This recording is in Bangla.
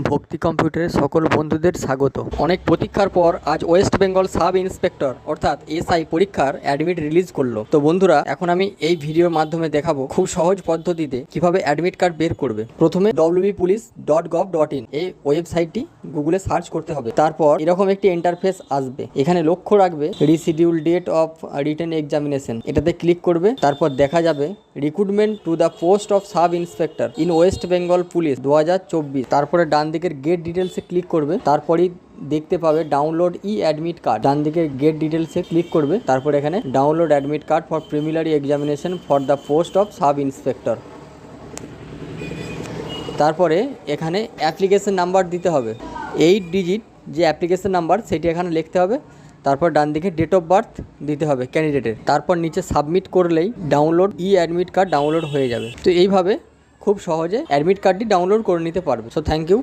ভক্তি কম্পিউটারের সকল বন্ধুদের স্বাগত। অনেক প্রতীক্ষার পর আজ ওয়েস্ট বেঙ্গল সাব ইন্সপেক্টর অর্থাৎ এসআই পরীক্ষার অ্যাডমিট রিলিজ করলো। তো বন্ধুরা, এখন আমি এই ভিডিওর মাধ্যমে দেখাবো খুব সহজ পদ্ধতিতে কিভাবে অ্যাডমিট কার্ড বের করবে। প্রথমে wbpolice.gov.in এই ওয়েবসাইটটি গুগলে সার্চ করতে হবে। তারপর এরকম একটি ইন্টারফেস আসবে। এখানে লক্ষ্য রাখবে reschedule date of written examination, এটাতে ক্লিক করবে। তারপর দেখা যাবে recruitment to the post of sub inspector in West Bengal police 2024। তারপরে ডান দিকের গেট ডিটেলসে ক্লিক করবে। তারপরেই দেখতে পাবে ডাউনলোড ই অ্যাডমিট কার্ড, ডান দিকের গেট ডিটেলসে ক্লিক করবে। তারপর এখানে download admit card for preliminary examination for the post of sub inspector. তারপরে এখানে অ্যাপ্লিকেশন নাম্বার দিতে হবে, 8 ডিজিট যে অ্যাপ্লিকেশন নাম্বার সেটি এখানে লিখতে হবে। তারপর ডান দিকে ডেট অফ বার্থ দিতে হবে ক্যান্ডিডেটের। তারপর নিচে সাবমিট করলেই download e admit card download হয়ে যাবে। তো এইভাবে খুব সহজে অ্যাডমিট কার্ডটি ডাউনলোড করে নিতে পারবে। So thank you.